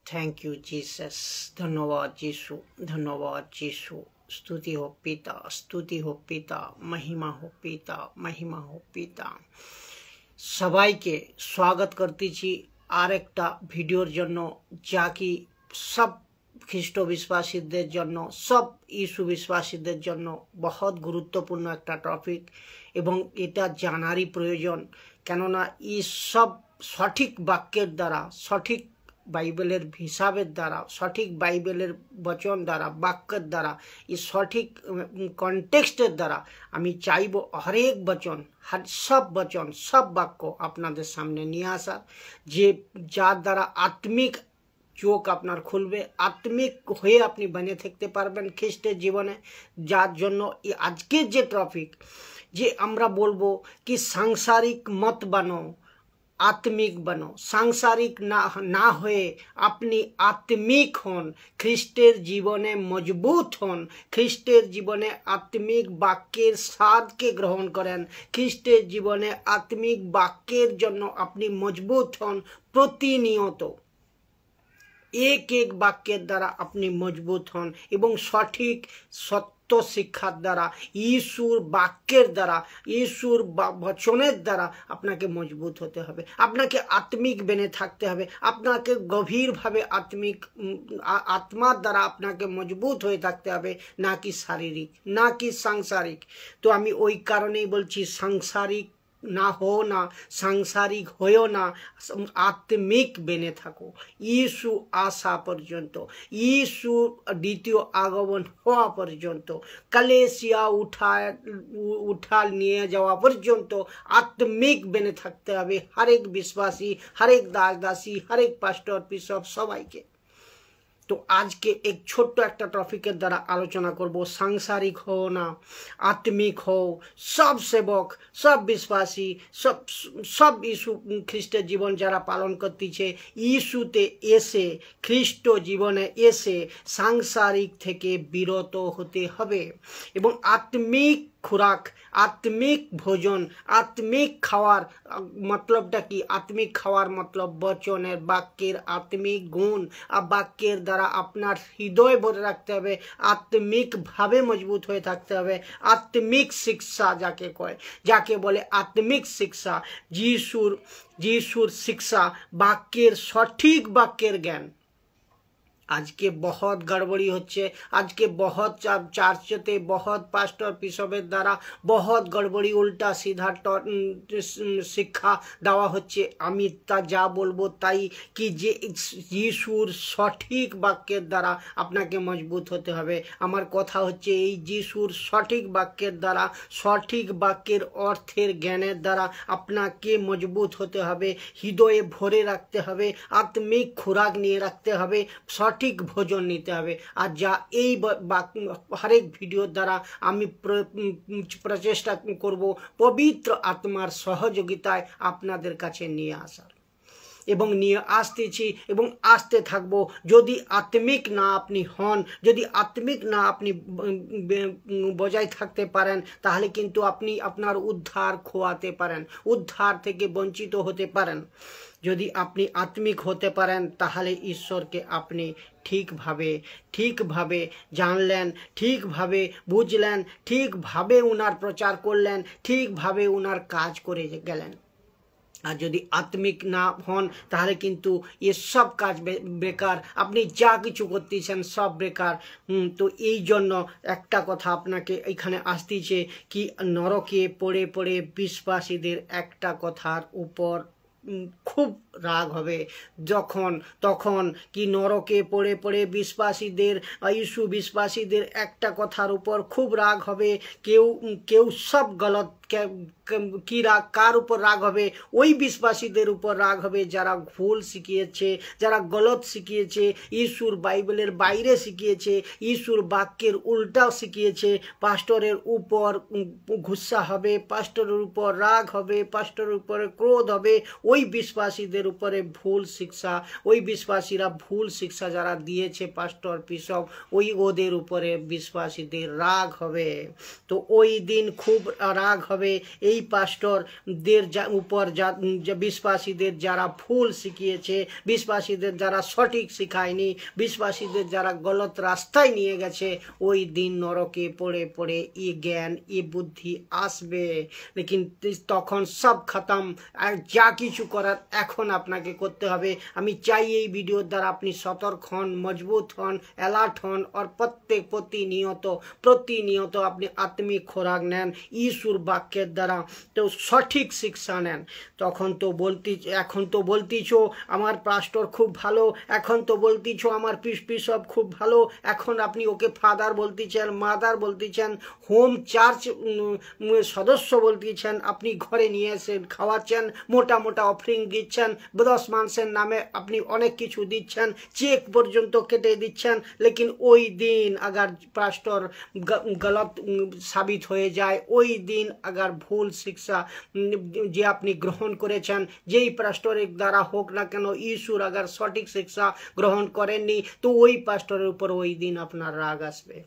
Thank you Jesus. धन्यवाद यीशु, धन्यवाद यीशु। स्तुति हो पिता, स्तुति हो पिता, महिमा हो पिता, महिमा हो पिता। সবাইকে স্বাগত করতেছি আর একটা ভিডিওর জন্য, যা কি সব খ্রিস্ট বিশ্বাসীদের জন্য, সব ইসু বিশ্বাসীদের জন্য বহুত গুরুত্বপূর্ণ একটা টপিক এবং এটা জানারই প্রয়োজন। কেননা এই সব সঠিক বাক্যের দ্বারা, সঠিক বাইবেলের হিসাবের দ্বারা, সঠিক বাইবেলের বচন দ্বারা, বাক্যের দ্বারা, এই সঠিক কনটেক্সটের দ্বারা আমি চাইব হরেক বচন, সব বচন, সব বাক্য আপনাদের সামনে নিয়ে আসা, যে যার দ্বারা আত্মিক চোখ আপনার খুলবে, আত্মিক হয়ে আপনি বনে থাকতে পারবেন খ্রিস্টের জীবনে। যার জন্য আজকের যে টপিক, যে আমরা বলবো কি সাংসারিক মত বানো, आत्मिक बनो। सांसारिक ना हुए अपनी आत्मिक हन, ख्रिस्टेर जीवने मजबूत हन, ख्रिस्टेर जीवने आत्मिक वाक्येर स्वाद के ग्रहण करें, ख्रिस्टेर जीवने आत्मिक वाक्येर जन्य अपनी मजबूत हन। प्रतिनियत एक एक वाक्येर द्वारा अपनी मजबूत हन एवं सठिक सत्य शिक्षार द्वारा, ईशुर वाक्येर द्वारा, ईशुर वचनेर द्वारा आपनाके मजबूत होते हबे, आपनाके आत्मिक बने थाकते हबे, आपनाके गभीर भावे आत्मिक आत्मार द्वारा आपनाके मजबूत हये थाकते हबे, ना कि शारीरिक, ना कि सांसारिक। तो आमी ओई कारणेई बोलछि सांसारिक ना हो ना, सांसारिक होयो ना, आत्मिक बने थाको यीशु आसा पर्यन्त, यीशु द्वितीय आगमन हवा पर्यन्त, कलेसिया उठा निये जावा पर्यन्त आत्मिक बने थाकते हबे हरेक विश्वासी, हरेक दास दासी, हरेक पास्टर बिशप सबाइके। तो आज के एक छोट्ट एक टपिकेर द्वारा आलोचना करब, सांसारिक हो ना आत्मिक हो, सब सेवक, सब विश्वासी, सब यीशु ख्रिस्टेर जीवन जारा पालन करतेছে, यीशुते एसे ख्रिस्ट जीवने एसे सांसारिक थेके बिरत होते हबे एबं आत्मिक खुराक, आत्मिक भोजन, आत्मिक खावार मतलबटा कि आत्मिक खावार मतलब वचनेर वाक्येर आत्मिक गुण और वाक्येर द्वारा आपनार हृदय भरे रखते हबे, आत्मिक भावे मजबूत हये थाकते हबे। आत्मिक शिक्षा जाके कय, जाके बोले आत्मिक शिक्षा, जीशुर शिक्षा, वाक्येर सठिक वाक्येर ज्ञान। आज के बहुत गड़बड़ी होच्छे, आज के बहुत चार्चते बहुत पास्टर बिशपेर द्वारा बहुत गड़बड़ी उल्टा सीधा शिक्षा देवा होच्छे। आमी ता जा बोलबो ताई कि जे यीशुर सठिक वाक्येर द्वारा आपनाके मजबूत होते हबे। आमार कथा होच्छे एई यीशुर सठिक वाक्येर द्वारा, सठिक वाक्येर अर्थेर ज्ञानेर द्वारा आपनाके मजबूत होते हबे, हृदये भरे रखते हबे, आत्मिक खुराक निये रखते हबे, सठिक भोजन नीते हबे। আর যা এই হরেক ভিডিওর দ্বারা আমি প্রচেষ্টা করব পবিত্র আত্মার সহযোগিতায় আপনাদের কাছে নিয়ে আসার এবং নিয়ে আসতেছি এবং আসতে থাকবো। যদি আত্মিক না আপনি হন, যদি আত্মিক না আপনি বজায় থাকতে পারেন, তাহলে কিন্তু আপনি আপনার উদ্ধার খোয়াতে পারেন, উদ্ধার থেকে বঞ্চিত হতে পারেন। যদি আপনি আত্মিক হতে পারেন তাহলে ঈশ্বরকে আপনি ঠিকভাবে জানলেন, ঠিকভাবে বুঝলেন, ঠিকভাবে উনার প্রচার করলেন, ঠিকভাবে উনার কাজ করে গেলেন। আর যদি আত্মিক না হন তাহলে কিন্তু এ সব কাজ বেকার, আপনি যা কিছু করতেছেন সব বেকার। তো এই জন্য একটা কথা আপনাকে এখানে আসতেছে কি নরকে পড়ে পড়ে বিশ্বাসীদের একটা কথার উপর খুব রাগ হবে, তখন কি নরকে পড়ে পড়ে বিশ্বাসীদের, ইসু বিশ্বাসীদের একটা কথার উপর খুব রাগ হবে। কেউ সব গলত কি রাগ, কার উপর রাগ হবে? ওই বিশ্বাসীদের উপর রাগ হবে যারা ভুল শিখিয়েছে, যারা গলত শিখিয়েছে, ইসুর বাইবেলের বাইরে শিখিয়েছে, ইসুর বাক্যের উল্টাও শিখিয়েছে। পাস্টরের উপর গুসা হবে, পাস্টরের উপর রাগ হবে, পাস্টরের উপরে ক্রোধ হবে। ওই বিশ্বাসীদের বিশ্বাসীদের উপরে ভুল শিক্ষা, ওই বিশ্বাসীরা ভুল শিক্ষা যারা দিয়েছে পাস্টর বিশপ, ওদের উপরে বিশ্বাসীদের রাগ হবে। তো ওই দিন খুব রাগ হবে এই পাস্টরদের উপর, বিশ্বাসীদের যারা ভুল শিখিয়েছে, বিশ্বাসীদের যারা সঠিক শিখায়নি, বিশ্বাসীদের যারা গলত রাস্তায় নিয়ে গেছে। ওই দিন নরকে পড়ে পড়ে এ জ্ঞান এ বুদ্ধি আসবে, লেকিন তখন সব খতম। আর যা কিছু করার এখন আপনাকে করতে হবে। আমি চাই এই ভিডিওর দ্বারা আপনি সতর্ক হন, মজবুত হন, অ্যালার্ট হন, আর প্রতিনিয়ত আপনি আত্মিক খোরাক নেন ঈশ্বর বাক্যের দ্বারা, তো সঠিক শিক্ষা নেন। এখন তো বলতেছো আমার পাস্টর খুব ভালো, এখন তো বলতেছো আমার বিশপ খুব ভালো, এখন আপনি ওকে ফাদার বলতেছেন, মাদার বলতেছেন, হোম চার্চ সদস্য বলতেছেন, আপনি ঘরে নিয়ে এসে খাওয়াচ্ছেন, মোটা মোটা অফারিং দিচ্ছেন, 10 মাসের নামে আপনি অনেক কিছু দিচ্ছেন, চেক পর্যন্ত কেটে দিচ্ছেন। লেকিন ওই দিন আগার পাস্টর গলত সাবিত হয়ে যায়, ওই দিন আগার ভুল শিক্ষা যে আপনি গ্রহণ করেছেন, যেই পাস্টরের দ্বারা হোক না কেন, ঈশ্বর আগার সঠিক শিক্ষা গ্রহণ করেননি, তো ওই পাস্টরের উপর ওই দিন আপনার রাগ আসবে।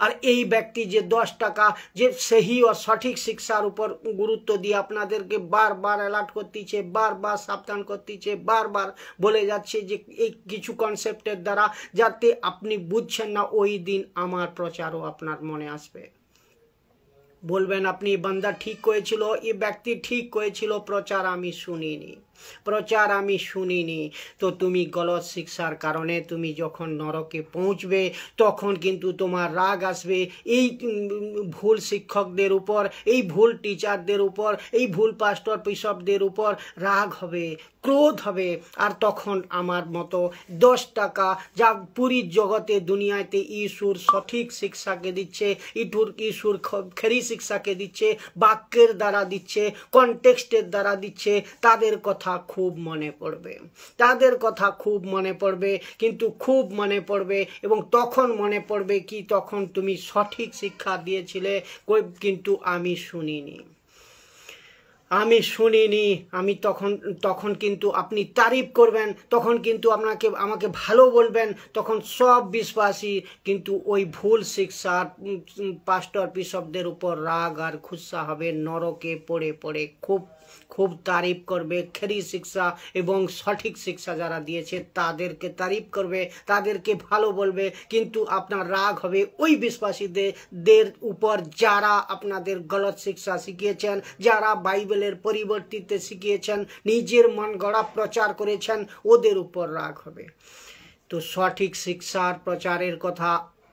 আর এই ব্যক্তি যে 10 টাকা যে সহি ও সঠিক শিক্ষার উপর গুরুত্ব দিয়ে আপনাদেরকে বারবার অ্যালার্ট করতেছে, বারবার সাবধান করতেছে, বারবার বলে যাচ্ছে যে এই কিছু কনসেপ্টের দ্বারা যাতে আপনি বুঝছেন না, ওই দিন আমার প্রচারও আপনার মনে আসবে। বলবেন আপনি বান্দা ঠিক করেছিল, এই ব্যক্তি ঠিক করেছিল, প্রচার আমি শুনিনি। তো তুমি গলত শিক্ষার কারণে তুমি যখন নরকে পৌঁছবে, তখন কিন্তু তোমার রাগ আসবে এই ভুল শিক্ষকদের উপর, এই ভুল টিচারদের উপর, এই ভুল পাস্টর বিশপদের উপর রাগ হবে, ক্রোধ হবে। আর তখন আমার মতো 10 টাকা যা পুরী জগতে দুনিয়াতে ঈশ্বর সঠিক শিক্ষাকে দিচ্ছে, ঈশ্বর খেরি শিক্ষাকে দিচ্ছে, বাক্যের দ্বারা দিচ্ছে, কনটেক্সটের দ্বারা দিচ্ছে, তাদের কথা খুব মনে পড়বে, কিন্তু খুব মনে পড়বে। এবং তখন মনে পড়বে কি, তখন তুমি সঠিক শিক্ষা দিয়েছিলে, কিন্তু আমি শুনিনি, আমি তখন কিন্তু আপনি তারিফ করবেন, তখন কিন্তু আমাকে ভালো বলবেন, তখন সব বিশ্বাসী কিন্তু ওই ভুল শিক্ষার পাস্টর বিশপদের উপর রাগ আর খুশা হবে, নরকে পড়ে পড়ে খুব তারিফ করবে। খেরি শিক্ষা এবং সঠিক শিক্ষা যারা দিয়েছে তাদেরকে তারিফ করবে, তাদেরকে ভালো বলবে, কিন্তু আপনার রাগ হবে ওই বিশ্বাসীদের উপর যারা আপনাদের গলত শিক্ষা শিখিয়েছেন, যারা বাইবেলের পরিবর্তিত শিখিয়েছেন, নিজের মন গড়া প্রচার করেছেন, ওদের উপর রাগ হবে। তো সঠিক শিক্ষার প্রচারের কথা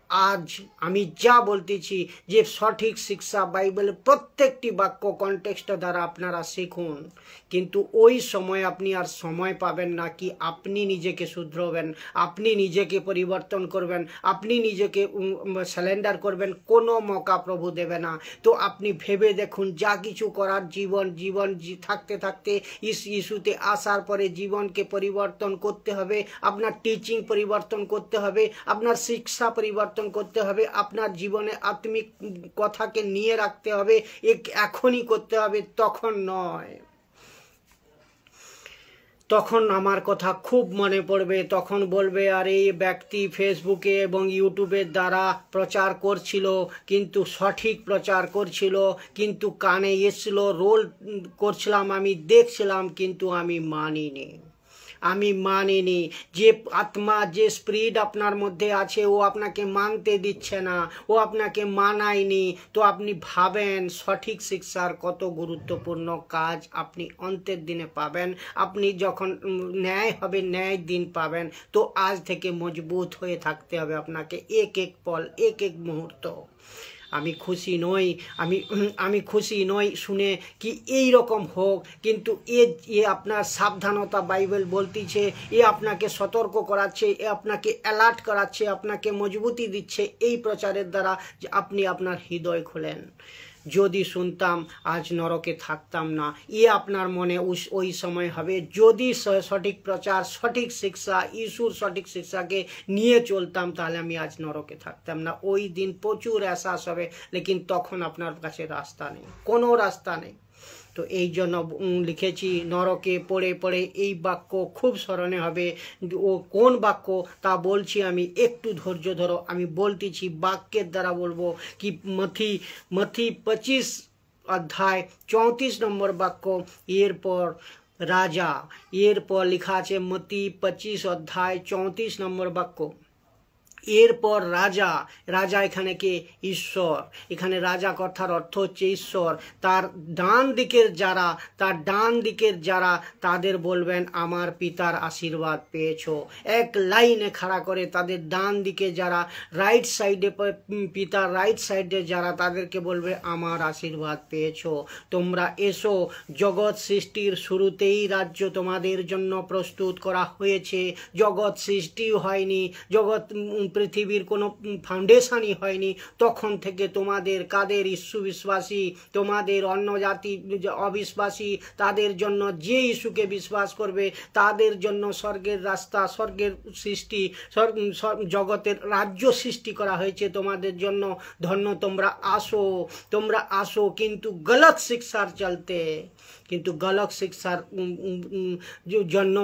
আজ আমি যা বলতেছি, যে সঠিক শিক্ষা বাইবেলের প্রত্যেকটি বাক্য কনটেক্সট দ্বারা আপনারা শিখুন, কিন্তু ওই সময় আপনি আর সময় পাবেন না কি আপনি নিজেকে শুধরাবেন, আপনি নিজেকে পরিবর্তন করবেন, আপনি নিজেকে স্যালেন্ডার করবেন, কোনো মৌকা প্রভু দেবে না। তো আপনি ভেবে দেখুন, যা কিছু করার জীবন থাকতে ইস্যুতে আসার পরে জীবনকে পরিবর্তন করতে হবে, আপনার টিচিং পরিবর্তন করতে হবে, আপনার শিক্ষা পরিবর্তন করতে হবে, আপনার জীবনে আত্মিক কথাকে নিয়ে রাখতে হবে, এখনই করতে হবে, তখন নয়। তখন আমার কথা খুব মনে পড়বে, তখন বলবে আর এই ব্যক্তি ফেসবুকে এবং ইউটিউবের দ্বারা প্রচার করছিল, কিন্তু সঠিক প্রচার করছিল, কিন্তু কানে এসছিল, রোল করছিলাম, আমি দেখছিলাম, কিন্তু আমি মানিনি। যে আত্মা, যে স্পিরিট আপনার মধ্যে আছে, ও আপনাকে মানতে দিচ্ছে না, ও আপনাকে মানায়নি। তো আপনি ভাবেন সঠিক শিক্ষার কত গুরুত্বপূর্ণ কাজ আপনি অন্তের দিনে পাবেন, আপনি যখন ন্যায় হবে, ন্যায় দিন পাবেন। তো আজ থেকে মজবুত হয়ে থাকতে হবে আপনাকে, এক পল, এক মুহূর্ত। আমি খুশি নই শুনে কি এই রকম হোক, কিন্তু এ আপনার সাবধানতা বাইবেল বলতেছে, এ আপনাকে সতর্ক করাচ্ছে, এ আপনাকে অ্যালার্ট করাচ্ছে, আপনাকে মজবুতি দিচ্ছে এই প্রচারের দ্বারা, যে আপনি আপনার হৃদয় খোলেন। যদি শুনতাম আজ নরকে থাকতাম না, আপনার মনে ওই সময় হবে। যদি সঠিক প্রচার, সঠিক শিক্ষা, ঈশ্বর সঠিক শিক্ষাকে নিয়ে চলতাম, তাহলে আমি আজ নরকে থাকতাম না। ওই দিন প্রচুর এহসাস হবে, লেকিন তখন আপনার কাছে রাস্তা নেই, কোনো রাস্তা নেই। তো এই জন্য লিখেছি, নরকে পড়ে পড়ে এই বাক্য খুব স্মরণে হবে। ও কোন বাক্য তা বলছি আমি, একটু ধৈর্য ধরো, আমি বলতেছি, বাক্যের দ্বারা বলবো। কি মথি 25 অধ্যায় 34 নম্বর বাক্য, এরপর রাজা, এরপর লেখা আছে মতি 25 অধ্যায় 34 নম্বর বাক্য, এরপর রাজা। রাজা এখানে কে? ঈশ্বর। এখানে রাজা কথার অর্থ হচ্ছে ঈশ্বর। তার ডান দিকের যারা তাদের বলবেন আমার পিতার আশীর্বাদ পেয়েছো। এক লাইনে খাড়া করে তাদের ডান দিকে যারা, রাইট সাইডে, পিতার রাইট সাইডে যারা, তাদেরকে বলবে আমার আশীর্বাদ পেয়েছো। তোমরা এসো, জগৎ সৃষ্টির শুরুতেই রাজ্য তোমাদের জন্য প্রস্তুত করা হয়েছে। জগৎ সৃষ্টিও হয়নি, পৃথিবীর কোনো ফাউন্ডেশনই হয়নি, তখন থেকে তোমাদের কাদের ঈশ্বর বিশ্বাসী, তোমাদের অন্য জাতি অবিশ্বাসী, তাদের জন্য যে ইস্যুকে বিশ্বাস করবে তাদের জন্য স্বর্গের রাস্তা, স্বর্গের সৃষ্টি, জগতের রাজ্য সৃষ্টি করা হয়েছে তোমাদের জন্য। ধন্য তোমরা আসো, কিন্তু গলত শিক্ষার চলতে, কিন্তু গলত শিক্ষার জন্য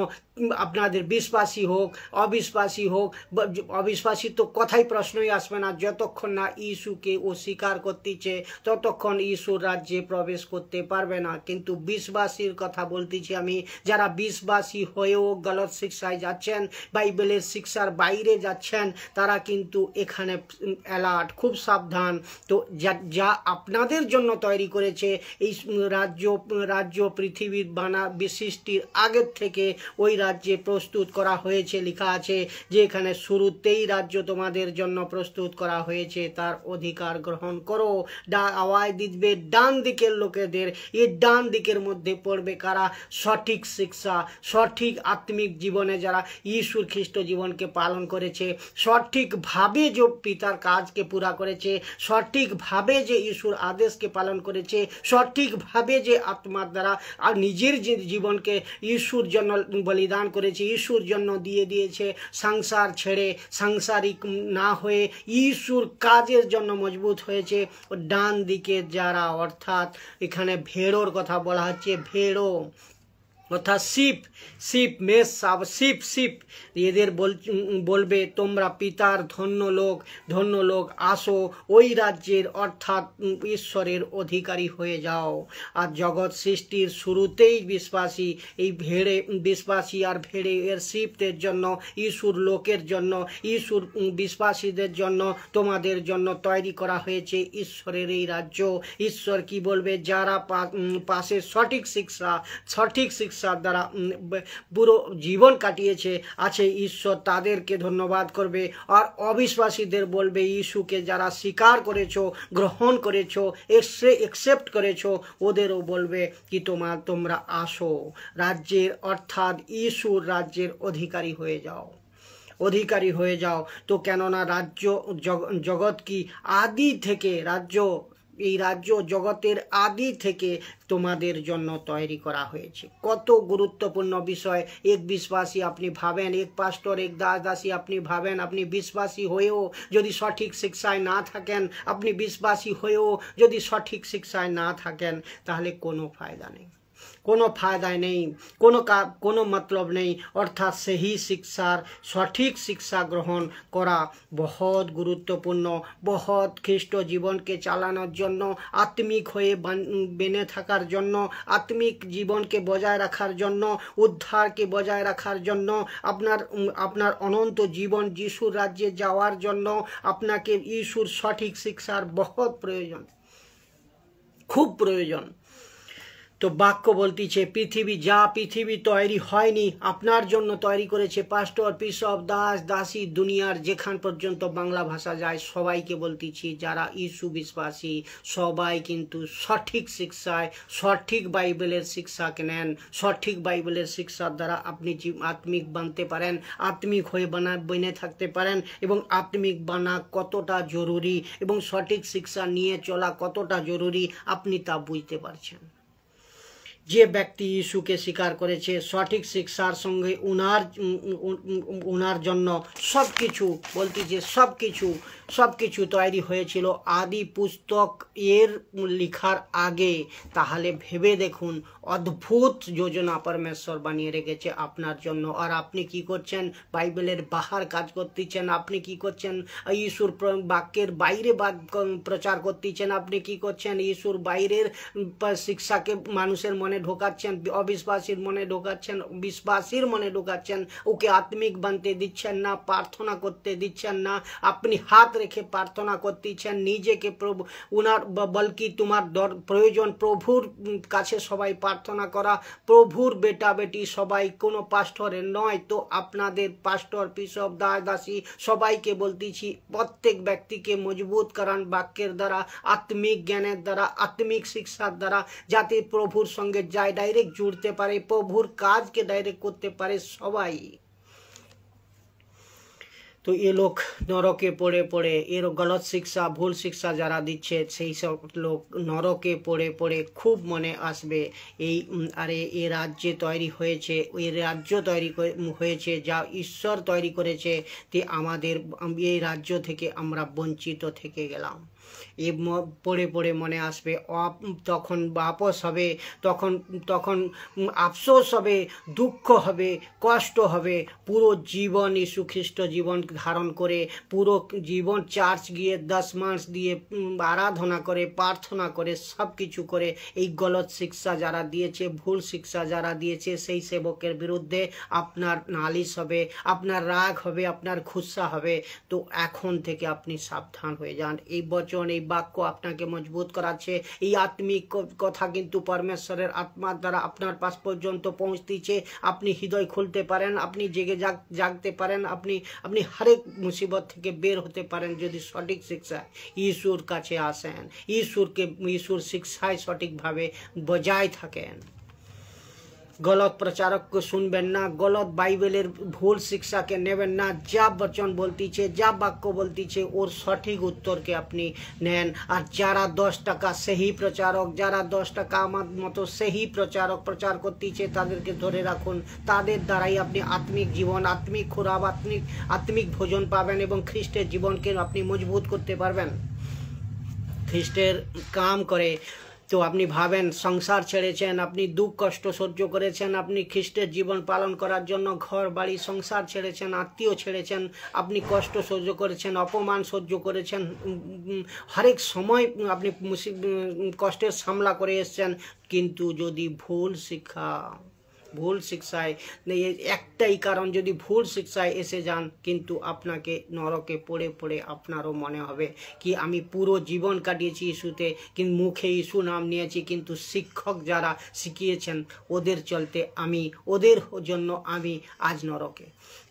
আপনাদের বিশ্বাসী হোক অবিশ্বাসী হোক, অবিশ্বাসী তো কথাই প্রশ্নই আসবে না, যতক্ষণ না ইস্যুকে ও স্বীকার করতেছে ততক্ষণ ইস্যুর রাজ্যে প্রবেশ করতে পারবে না। কিন্তু বিশ্বাসীর কথা বলতেছি আমি, যারা বিশ্বাসী হয়েও গলত শিক্ষায় যাচ্ছেন, বাইবেলের শিক্ষার বাইরে যাচ্ছেন, তারা কিন্তু এখানে অ্যালার্ট, খুব সাবধান। তো যা আপনাদের জন্য তৈরি করেছে এই রাজ্য পৃথিবীর সৃষ্টির আগের থেকে ওই রাজ্যে প্রস্তুত করা হয়েছে। লেখা আছে যে এখানে শুরুতেই রাজ্য তোমাদের জন্য প্রস্তুত করা হয়েছে, তার অধিকার গ্রহণ করো। আওয়াজ দিবে ডান দিকের লোকেদের। এই ডান দিকের মধ্যে পড়বে কারা? সঠিক শিক্ষা, সঠিক আত্মিক জীবনে যারা ঈশ্বর খ্রিস্ট জীবনকে পালন করেছে, সঠিকভাবে যে পিতার কাজকে পুরা করেছে, সঠিকভাবে যে ঈশ্বর আদেশকে পালন করেছে, সঠিকভাবে যে আত্মার দ্বারা আর নিজের যে জীবনকে ঈশ্বর জন্য বলিদান করেছে, ঈশ্বর জন্য দিয়ে দিয়েছে, সংসার ছেড়ে সাংসারিক না হয়ে ঈশ্বর কাজের জন্য মজবুত হয়েছে। ডান দিকে যারা, অর্থাৎ এখানে ভেড়োর কথা বলা হচ্ছে, ভেড়ো অর্থাৎ শিপ এদের বলবে তোমরা পিতার ধন্য লোক আসো ওই রাজ্যের, অর্থাৎ ঈশ্বরের অধিকারী হয়ে যাও। আর জগৎ সৃষ্টির শুরুতেই এই বিশ্বাসী আর ভেড়ে এর শিপদের জন্য, ঈশ্বর লোকের জন্য, ঈশ্বর বিশ্বাসীদের জন্য, তোমাদের জন্য তৈরি করা হয়েছে ঈশ্বরের এই রাজ্য। ঈশ্বর কি বলবে? যারা পাশে সঠিক শিক্ষা দ্বারা পুরো জীবন কাটিয়েছে আছে, ঈশ্বর তাদেরকে ধন্যবাদ করবে। আর অবিশ্বাসীদের বলবে, ইস্যুকে যারা স্বীকার করেছো, গ্রহণ করেছো, একসেপ্ট করেছো, ওদেরও বলবে কি তোমরা আসো রাজ্যের, অর্থাৎ ঈশ্বর রাজ্যের অধিকারী হয়ে যাও। তো কেননা জগৎ কি আদি থেকে এই রাজ্য জগতের আদি থেকে তোমাদের জন্য তৈরি করা হয়েছে। কত গুরুত্বপূর্ণ বিষয়। এক বিশ্বাসী আপনি ভাবেন, এক পাস্টর, এক দাসী আপনি ভাবেন, আপনি বিশ্বাসী হয়েও যদি সঠিক শিক্ষায় না থাকেন, তাহলে কোনো ফায়দা নেই, কোনো মতলব নেই। অর্থাৎ সেই সঠিক শিক্ষা গ্রহণ করা বহুত গুরুত্বপূর্ণ, বহুত খ্রিস্ট জীবনকে চালানোর জন্য, আত্মিক হয়ে বেঁচে থাকার জন্য, আত্মিক জীবনকে বজায় রাখার জন্য, উদ্ধারকে বজায় রাখার জন্য, আপনার অনন্ত জীবন যিশুর রাজ্যে যাওয়ার জন্য আপনাকে যিশুর সঠিক শিক্ষার বহুত প্রয়োজন, খুব প্রয়োজন। তো বাক্য বলতেছে পৃথিবী তৈরি হয়নি, আপনার জন্য তৈরি করেছে পাস্টর, বিশপ, দাসী, দুনিয়ার যেখান পর্যন্ত বাংলা ভাষা যায় সবাইকে বলতেছি, যারা ইস্যু বিশ্বাসী সবাই কিন্তু সঠিক শিক্ষায়, সঠিক বাইবেলের শিক্ষাকে নেন। সঠিক বাইবেলের শিক্ষার দ্বারা আপনি আত্মিক বানতে পারেন, আত্মিক হয়ে বেঁচে থাকতে পারেন, এবং আত্মিক বানা কতটা জরুরি এবং সঠিক শিক্ষা নিয়ে চলা কতটা জরুরি আপনি তা বুঝতে পারছেন। যে ব্যক্তি যিশুকে স্বীকার করেছে, সঠিক শিক্ষার সঙ্গে উনার জন্য সব কিছু বলতেছে, সব কিছু তৈরি হয়েছিল আদি পুস্তক এর লেখার আগে। তাহলে ভেবে দেখুন, অদ্ভুত যোজনা পরমেশ্বর বানিয়ে রেখেছে আপনার জন্য। আর আপনি কি করছেন? বাইবেলের বাহার কাজ করতেছেন। আপনি কি করছেন? ঈশ্বর বাক্যের বাইরে প্রচার করতেছেন। আপনি কি করছেন? ঈশ্বর বাইরের শিক্ষাকে মানুষের মনে ঢোকাচ্ছেন, অবিশ্বাসীর মনে ঢোকাচ্ছেন, বিশ্বাসীর মনে ঢোকাচ্ছেন। ওকে আত্মিক বানতে দিচ্ছেন না, প্রার্থনা করতে দিচ্ছেন না। আপনি হাত রেখে প্রার্থনা করতেছেন নিজেকে প্রভু উনার, বলকি তোমার প্রয়োজন প্রভুর কাছে সবাই প্রার্থনা করা। প্রভুর বেটা বেটি সবাই, কোনো পাস্টরের নয় তো আপনাদের পাস্টর, বিশপ, দাসী সবাইকে বলতেছি, প্রত্যেক ব্যক্তিকে মজবুত করান বাক্যের দ্বারা, আত্মিক জ্ঞানের দ্বারা, আত্মিক শিক্ষার দ্বারা, যাতে প্রভুর সঙ্গে যায় ডাইরেক্ট জুড়তে পারে, প্রভুর কাজকে ডাইরেক্ট করতে পারে সবাই। তো এ লোক নরকে পড়ে পড়ে, এর গলত শিক্ষা, ভুল শিক্ষা যারা দিচ্ছে, সেই সব লোক নরকে পড়ে পড়ে খুব মনে আসবে এই আরে এ রাজ্যে তৈরি হয়েছে, এই রাজ্য তৈরি হয়েছে যা ঈশ্বর তৈরি করেছে, তে আমাদের এই রাজ্য থেকে আমরা বঞ্চিত থেকে গেলাম। এ পড়ে পড়ে মনে আসবে, তখন বাপস হবে, তখন আফসোস হবে, দুঃখ হবে, কষ্ট হবে। পুরো জীবন যীশু খ্রিস্ট জীবন ধারণ করে, পুরো জীবন চার্চ গিয়ে 10 মাস দিয়ে আরাধনা করে, প্রার্থনা করে, সব কিছু করে, এই গলত শিক্ষা যারা দিয়েছে, ভুল শিক্ষা যারা দিয়েছে, সেই সেবকের বিরুদ্ধে আপনার নালিশ হবে, আপনার রাগ হবে, আপনার খুশা হবে। তো এখন থেকে আপনি সাবধান হয়ে যান। এই বচন, এই বাক্য আপনাকে মজবুত করাচ্ছে। এই আত্মিক কথা কিন্তু পরমেশ্বরের আত্মার দ্বারা আপনার পাশ পর্যন্ত পৌঁছতেছে। আপনি হৃদয় খুলতে পারেন, আপনি জেগে জাগতে পারেন, আপনি হরেক মুসিবত থেকে বের হতে পারেন যদি সঠিক শিক্ষায় ঈশ্বর কাছে আসেন, ঈশ্বর শিক্ষায় সঠিকভাবে বজায় থাকেন। গলত প্রচারককে শুনবেন না, গলত বাইবেলের ভুল শিক্ষাকে নেবেন না। যা বচন বলতিছে, যা বাক্য বলতিছে, ওর সঠিক উত্তরকে আপনি নেন। আর যারা 10 টাকা সেই প্রচারক, যারা 10 টাকা আমার মতো সেই প্রচারক প্রচার করতেছে, তাদেরকে ধরে রাখুন। তাদের দ্বারাই আপনি আত্মিক জীবন, আত্মিক খোরাক, আত্মিক ভোজন পাবেন এবং খ্রিস্টের জীবনকে আপনি মজবুত করতে পারবেন। খ্রিস্টের কাম করে তো আপনি ভাবেন, সংসার ছেড়েছেন, আপনি দুঃখ কষ্ট সহ্য করেছেন, আপনি খ্রিস্টের জীবন পালন করার জন্য ঘর বাড়ি সংসার ছেড়েছেন, আত্মীয় ছেড়েছেন, আপনি কষ্ট সহ্য করেছেন, অপমান সহ্য করেছেন, হরেক সময় আপনি কষ্টের সামলা করে এসছেন। কিন্তু যদি ভুল শিক্ষায় একটাই কারণ, যদি ভুল শিক্ষায় এসে যান, কিন্তু আপনাকে নরকে পড়ে পড়ে আপনারও মনে হবে কি আমি পুরো জীবন কাটিয়েছি ইস্যুতে, কিন্তু মুখে ইস্যু নাম নিয়েছি, কিন্তু শিক্ষক যারা শিখিয়েছেন ওদের চলতে ওদের জন্য আমি আজ নরকে।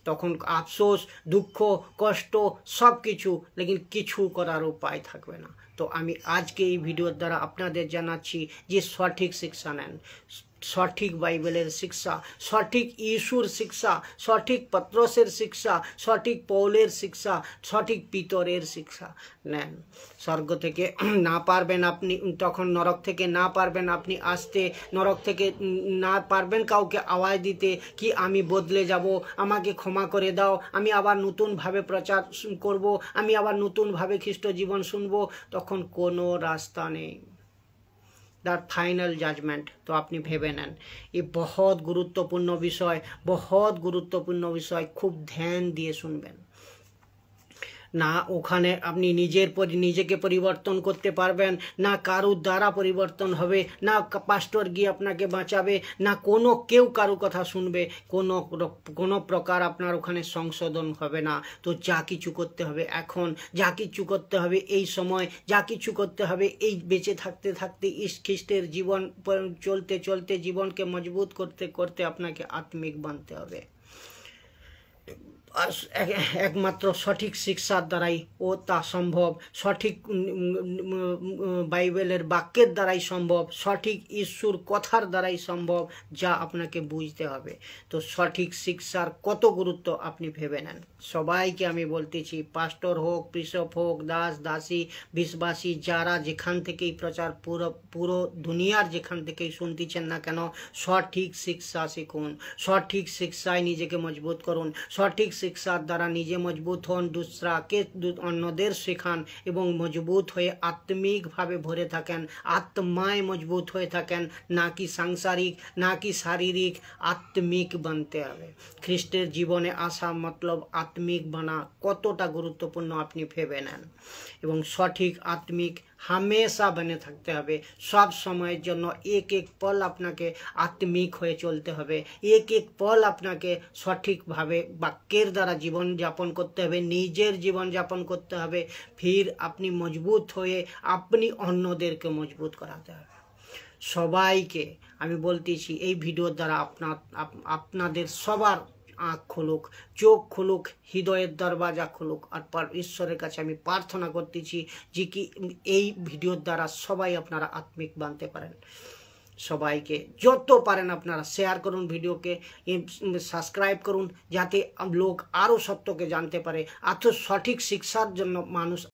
তখন আফসোস, দুঃখ, কষ্ট সব কিছু, লেকিন কিছু করার উপায় থাকবে না। তো আমি আজকে এই ভিডিওর দ্বারা আপনাদের জানাচ্ছি যে সঠিক শিক্ষা নেন, সঠিক বাইবেলের শিক্ষা, সঠিক ইস্যুর শিক্ষা, সঠিক পত্রসের শিক্ষা, সঠিক পৌলের শিক্ষা, সঠিক পিতরের শিক্ষা নেন। স্বর্গ থেকে না পারবেন আপনি, তখন নরক থেকে না পারবেন আপনি আসতে, নরক থেকে না পারবেন কাউকে আওয়াজ দিতে কি আমি বদলে যাব, আমাকে ক্ষমা করে দাও, আমি আবার নতুনভাবে প্রচার করব, আমি আবার নতুনভাবে খ্রিস্ট জীবন শুনব, তখন কোনো রাস্তা নেই। That final judgment. তো আপনি ভেবে নেন, ये बहुत গুরুত্বপূর্ণ বিষয়, খুব ধ্যান দিয়ে শুনবেন। না ওখানে আপনি নিজেকে পরিবর্তন করতে পারবেন, না কারুর দ্বারা পরিবর্তন হবে, না পাস্টর গিয়ে আপনাকে বাঁচাবে, না কেউ কারু কথা শুনবে, কোনো প্রকার আপনার ওখানে সংশোধন হবে না। তো যা কিছু করতে হবে এখন, যা কিছু করতে হবে এই সময়, যা কিছু করতে হবে এই বেঁচে থাকতে থাকতে, খ্রিস্টের জীবন চলতে চলতে, জীবনকে মজবুত করতে করতে আপনাকে আত্মিক বানতে হবে। একমাত্র সঠিক শিক্ষার দ্বারাই ও তা সম্ভব, সঠিক বাইবেলের বাক্যের দ্বারাই সম্ভব, সঠিক ঈশ্বর কথার দ্বারাই সম্ভব, যা আপনাকে বুঝতে হবে। তো সঠিক শিক্ষার কত গুরুত্ব আপনি ভেবে নেন। সবাইকে আমি বলতেছি, পাস্টর হোক, বিশপ হোক, দাস দাসী, বিশ্বাসী, যারা যেখান থেকেই প্রচার, পুরো দুনিয়ার যেখান থেকেই শুনতেছেন না কেন, সঠিক শিক্ষা শিখুন, সঠিক শিক্ষায় নিজেকে মজবুত করুন, সঠিক শিক্ষার দ্বারা নিজে মজবুত হন, দুসরাকে অন্যদের শেখান এবং মজবুত হয়ে আত্মিকভাবে ভরে থাকেন, আত্মায় মজবুত হয়ে থাকেন, না কি সাংসারিক, না কি শারীরিক, আত্মিক বানতে হবে। খ্রিস্টের জীবনে আসা মতলব আত্মিক বানা কতটা গুরুত্বপূর্ণ আপনি ভেবে নেন। এবং সঠিক আত্মিক হামেশা বনে থাকতে হবে, সব সময়ের জন্য এক এক পল আপনাকে আত্মিক হয়ে চলতে হবে, এক এক পল আপনাকে সঠিকভাবে বাক্যের দ্বারা জীবন যাপন করতে হবে, নিজের জীবন যাপন করতে হবে। ফির আপনি মজবুত হয়ে আপনি অন্যদেরকে মজবুত করাতে হবে। সবাইকে আমি বলতেছি, এই ভিডিওর দ্বারা আপনাদের সবার আঁখ খুলুক, চোখ খুলুক, হৃদয়ের দরওয়াজা খুলুক। আর ঈশ্বরের কাছে আমি প্রার্থনা করতেছি যে কি এই ভিডিওর দ্বারা সবাই আপনারা আত্মিক বানতে পারেন। সবাইকে যত পারেন আপনারা শেয়ার করুন, ভিডিওকে সাবস্ক্রাইব করুন, যাতে লোক আরও সত্যকে জানতে পারে। সঠিক শিক্ষার জন্য মানুষ